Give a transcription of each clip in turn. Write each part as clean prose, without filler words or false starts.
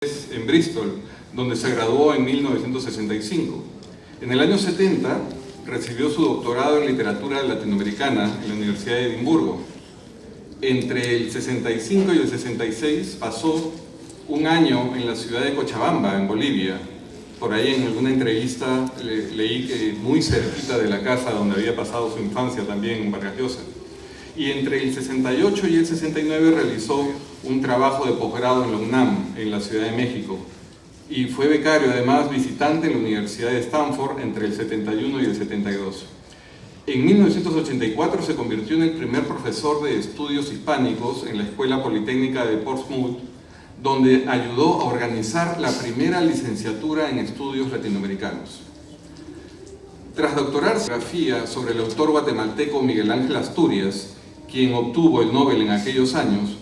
en Bristol, donde se graduó en 1965. En el año 70 recibió su doctorado en literatura latinoamericana en la Universidad de Edimburgo. Entre el 65 y el 66 pasó un año en la ciudad de Cochabamba, en Bolivia. Por ahí en alguna entrevista leí que muy cerquita de la casa donde había pasado su infancia también, en Vargas Llosa. Y entre el 68 y el 69 realizó un trabajo de posgrado en la UNAM, en la Ciudad de México. Y fue becario, además, visitante en la Universidad de Stanford entre el 71 y el 72. En 1984 se convirtió en el primer profesor de estudios hispánicos en la Escuela Politécnica de Portsmouth, donde ayudó a organizar la primera licenciatura en estudios latinoamericanos. Tras doctorarse en geografía sobre el autor guatemalteco Miguel Ángel Asturias, quien obtuvo el Nobel en aquellos años,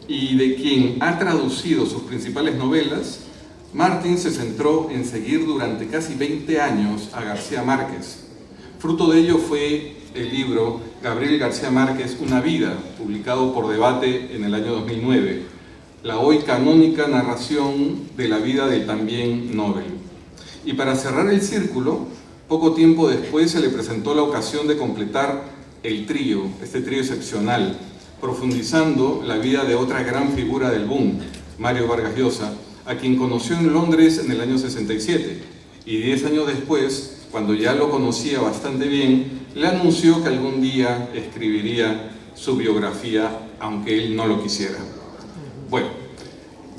y de quien ha traducido sus principales novelas, Martín se centró en seguir durante casi 20 años a García Márquez. Fruto de ello fue el libro Gabriel García Márquez, Una vida, publicado por Debate en el año 2009, la hoy canónica narración de la vida del también Nobel. Y para cerrar el círculo, poco tiempo después se le presentó la ocasión de completar el trío, este trío excepcional, profundizando la vida de otra gran figura del boom, Mario Vargas Llosa, a quien conoció en Londres en el año 67, y 10 años después, cuando ya lo conocía bastante bien, le anunció que algún día escribiría su biografía, aunque él no lo quisiera. Bueno,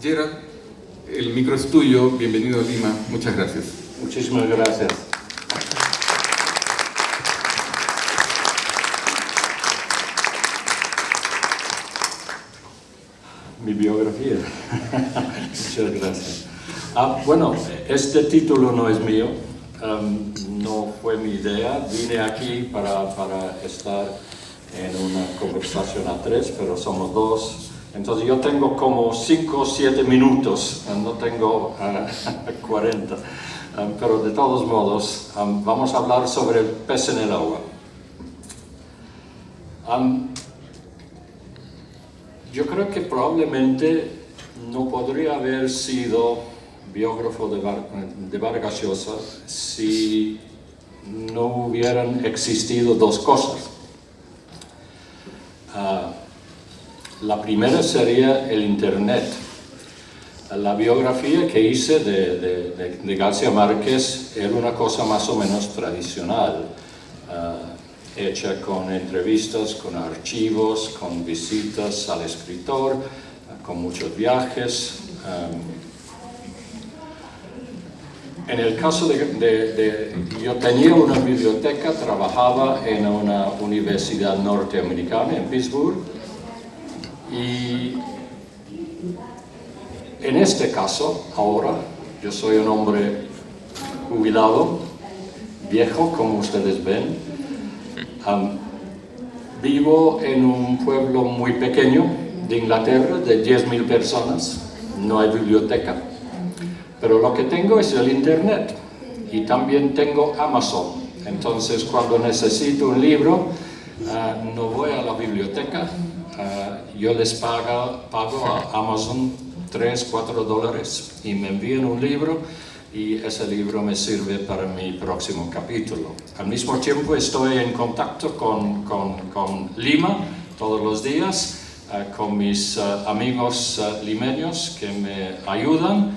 Gerald, el micro es tuyo, bienvenido a Lima, muchas gracias. Muchísimas gracias. Mi biografía. Muchas gracias. Bueno, este título no es mío, no fue mi idea. Vine aquí para estar en una conversación a tres, pero somos dos. Entonces yo tengo como 5 o 7 minutos, no tengo 40. Pero de todos modos, vamos a hablar sobre el pez en el agua. Yo creo que probablemente no podría haber sido biógrafo de Vargas Llosa si no hubieran existido dos cosas. La primera sería el Internet. La biografía que hice de García Márquez era una cosa más o menos tradicional, hecha con entrevistas, con archivos, con visitas al escritor, con muchos viajes. En el caso yo tenía una biblioteca, trabajaba en una universidad norteamericana en Pittsburgh, y en este caso, ahora, yo soy un hombre jubilado, viejo, como ustedes ven. Vivo en un pueblo muy pequeño de Inglaterra, de 10.000 personas, no hay biblioteca. Pero lo que tengo es el Internet y también tengo Amazon. Entonces, cuando necesito un libro, no voy a la biblioteca, yo les pago a Amazon $3-4 y me envían un libro, y ese libro me sirve para mi próximo capítulo. Al mismo tiempo estoy en contacto con Lima todos los días, con mis amigos limeños que me ayudan.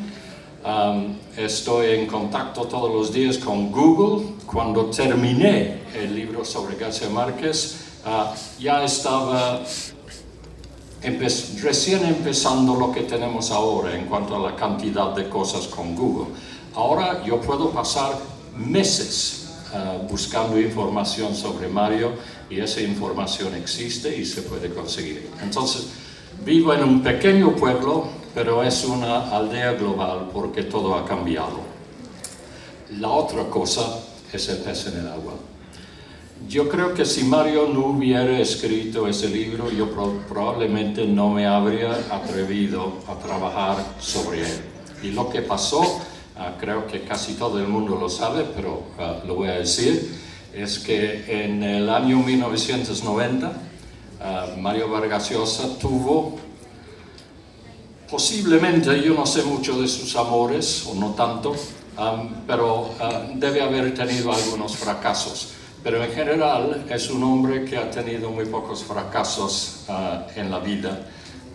Estoy en contacto todos los días con Google. Cuando terminé el libro sobre García Márquez, ya estaba recién empezando lo que tenemos ahora en cuanto a la cantidad de cosas con Google. Ahora yo puedo pasar meses buscando información sobre Mario, y esa información existe y se puede conseguir. Entonces, vivo en un pequeño pueblo, pero es una aldea global porque todo ha cambiado. La otra cosa es el pez en el agua. Yo creo que si Mario no hubiera escrito ese libro, yo probablemente no me habría atrevido a trabajar sobre él. Y lo que pasó, creo que casi todo el mundo lo sabe, pero lo voy a decir, es que en el año 1990 Mario Vargas Llosa tuvo Posiblemente, yo no sé mucho de sus amores, o no tanto, pero debe haber tenido algunos fracasos. Pero en general es un hombre que ha tenido muy pocos fracasos en la vida.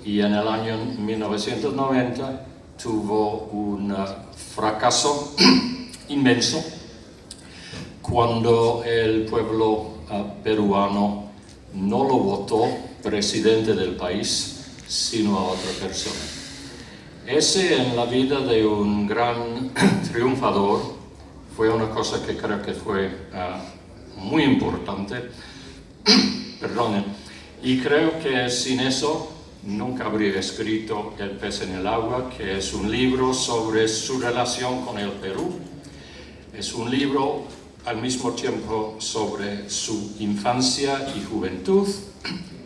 Y en el año 1990 tuvo un fracaso inmenso cuando el pueblo peruano no lo votó presidente del país, sino a otra persona. Ese en la vida de un gran triunfador fue una cosa que creo que fue muy importante, perdonen, y creo que sin eso nunca habría escrito El pez en el agua, que es un libro sobre su relación con el Perú. Es un libro al mismo tiempo sobre su infancia y juventud,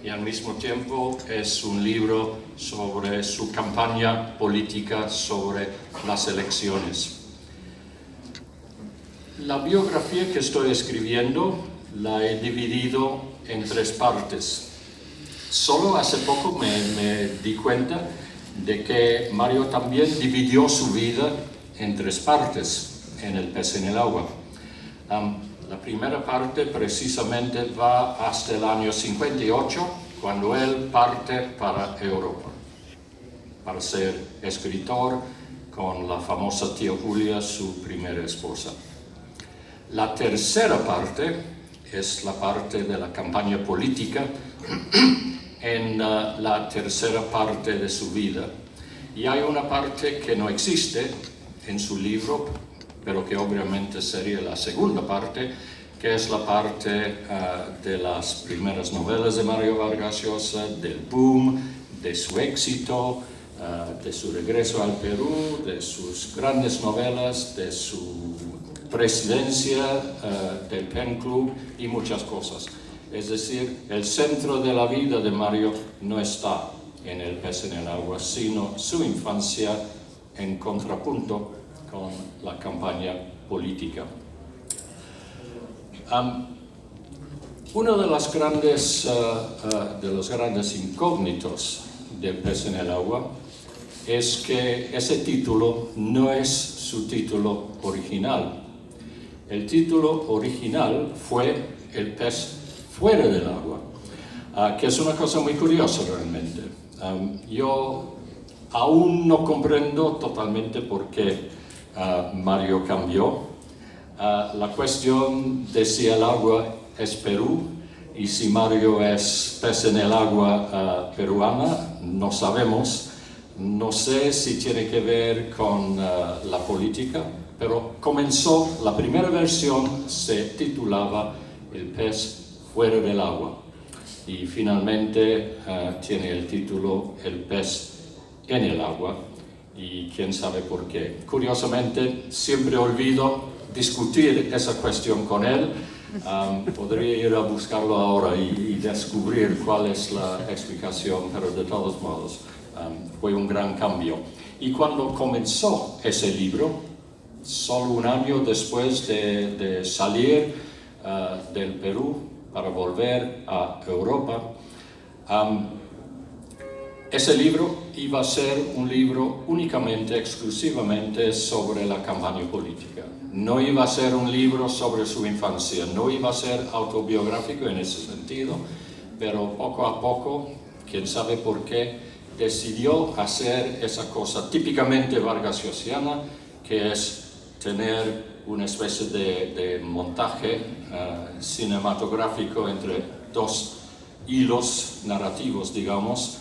y al mismo tiempo es un libro sobre su campaña política sobre las elecciones. La biografía que estoy escribiendo la he dividido en 3 partes. Solo hace poco me di cuenta de que Mario también dividió su vida en 3 partes en El pez en el agua. La primera parte precisamente va hasta el año 58, cuando él parte para Europa, para ser escritor con la famosa tía Julia, su primera esposa. La tercera parte es la parte de la campaña política en la tercera parte de su vida. Y hay una parte que no existe en su libro, pero que obviamente sería la segunda parte, que es la parte de las primeras novelas de Mario Vargas Llosa, del boom, de su éxito, de su regreso al Perú, de sus grandes novelas, de su presidencia del Pen Club y muchas cosas. Es decir, el centro de la vida de Mario no está en El pez en el agua, sino su infancia en contrapunto con la campaña política. Uno de los grandes incógnitos del pez en el agua es que ese título no es su título original. El título original fue El pez fuera del agua, que es una cosa muy curiosa realmente. Yo aún no comprendo totalmente por qué Mario cambió. La cuestión de si el agua es Perú y si Mario es pez en el agua peruana, no sabemos. No sé si tiene que ver con la política, pero comenzó, la primera versión se titulaba El pez fuera del agua y finalmente tiene el título El pez en el agua, y quién sabe por qué. Curiosamente, siempre olvido discutir esa cuestión con él. Podría ir a buscarlo ahora y descubrir cuál es la explicación, pero de todos modos fue un gran cambio. Y cuando comenzó ese libro, solo un año después de salir del Perú para volver a Europa, ese libro iba a ser un libro únicamente, exclusivamente sobre la campaña política. No iba a ser un libro sobre su infancia, no iba a ser autobiográfico en ese sentido, pero poco a poco, quién sabe por qué, decidió hacer esa cosa típicamente vargasllosiana, que es tener una especie de montaje cinematográfico entre 2 hilos narrativos, digamos.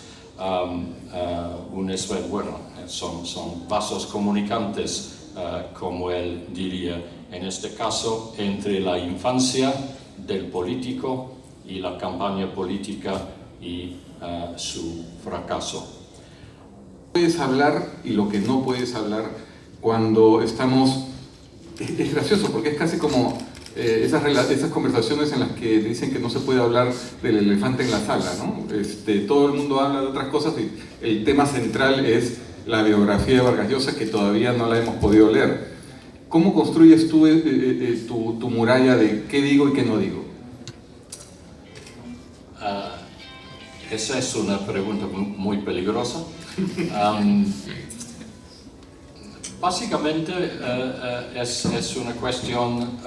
Son vasos comunicantes, como él diría, en este caso entre la infancia del político y la campaña política y su fracaso. Puedes hablar y lo que no puedes hablar cuando estamos... Es gracioso porque es casi como esas conversaciones en las que dicen que no se puede hablar del elefante en la sala, ¿no? Todo el mundo habla de otras cosas y el tema central es la biografía de Vargas Llosa, que todavía no la hemos podido leer. ¿Cómo construyes tú tu muralla de qué digo y qué no digo? Esa es una pregunta muy peligrosa. Básicamente es una cuestión,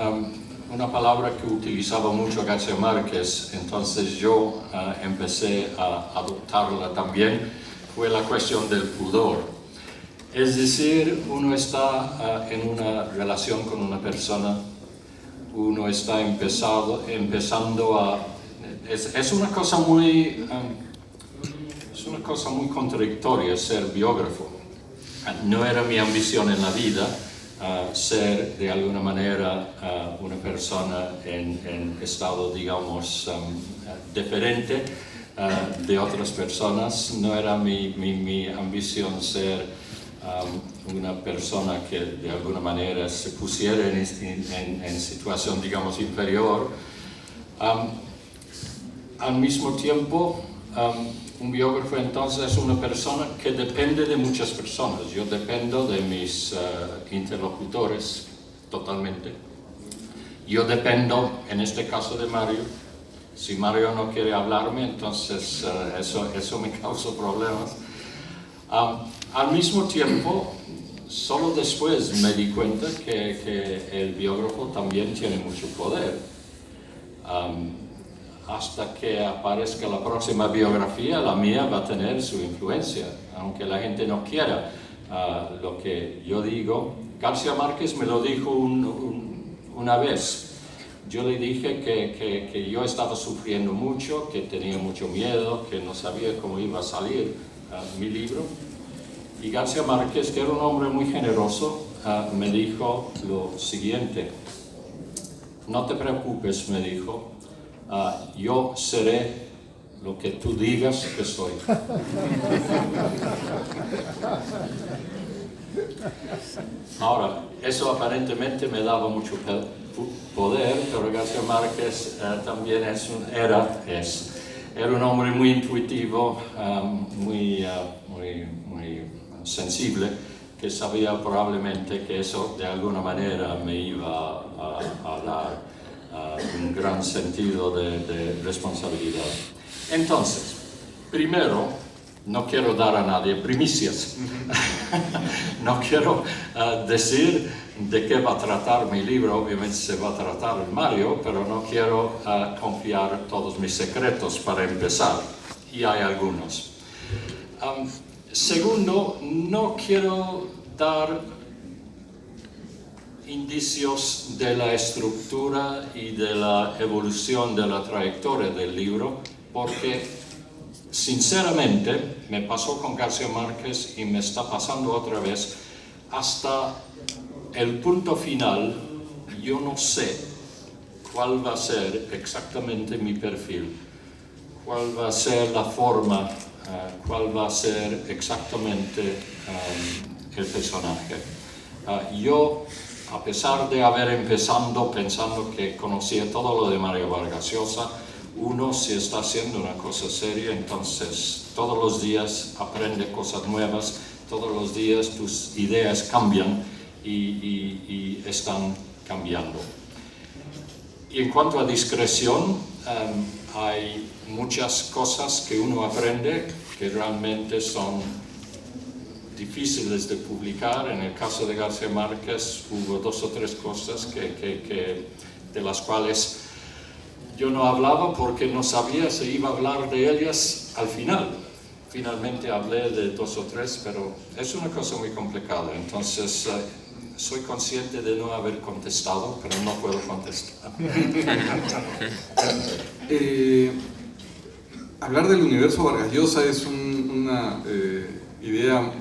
una palabra que utilizaba mucho García Márquez, entonces yo empecé a adoptarla también, fue la cuestión del pudor. Es decir, uno está en una relación con una persona, uno está empezando a... Es una cosa muy contradictoria ser biógrafo. No era mi ambición en la vida ser de alguna manera una persona en estado, digamos, diferente de otras personas. No era mi ambición ser una persona que de alguna manera se pusiera en situación, digamos, inferior. Al mismo tiempo, un biógrafo entonces es una persona que depende de muchas personas. Yo dependo de mis interlocutores totalmente. Yo dependo, en este caso, de Mario. Si Mario no quiere hablarme, entonces eso me causa problemas. Al mismo tiempo, solo después me di cuenta que el biógrafo también tiene mucho poder. Hasta que aparezca la próxima biografía, la mía va a tener su influencia, aunque la gente no quiera lo que yo digo. García Márquez me lo dijo una vez. Yo le dije que yo estaba sufriendo mucho, que tenía mucho miedo, que no sabía cómo iba a salir mi libro. Y García Márquez, que era un hombre muy generoso, me dijo lo siguiente: no te preocupes, me dijo, yo seré lo que tú digas que soy. Ahora, eso aparentemente me daba mucho poder, pero García Márquez también era un hombre muy intuitivo, muy sensible, que sabía probablemente que eso de alguna manera me iba a dar un gran sentido de responsabilidad. Entonces, primero, no quiero dar a nadie primicias. No quiero decir de qué va a tratar mi libro. Obviamente se va a tratar en Mario, pero no quiero confiar todos mis secretos para empezar. Y hay algunos. Segundo, no quiero dar indicios de la estructura y de la evolución de la trayectoria del libro, porque sinceramente me pasó con García Márquez y me está pasando otra vez. Hasta el punto final yo no sé cuál va a ser exactamente mi perfil, cuál va a ser la forma, cuál va a ser exactamente el personaje. Yo, a pesar de haber empezado pensando que conocía todo lo de Mario Vargas Llosa, uno, si está haciendo una cosa seria, entonces todos los días aprende cosas nuevas, todos los días tus ideas cambian y están cambiando. Y en cuanto a discreción, hay muchas cosas que uno aprende que realmente son difíciles de publicar. En el caso de García Márquez hubo 2 o 3 cosas de las cuales yo no hablaba porque no sabía si iba a hablar de ellas al final. Finalmente hablé de 2 o 3, pero es una cosa muy complicada. Entonces, soy consciente de no haber contestado, pero no puedo contestar. Hablar del universo Vargas Llosa es una idea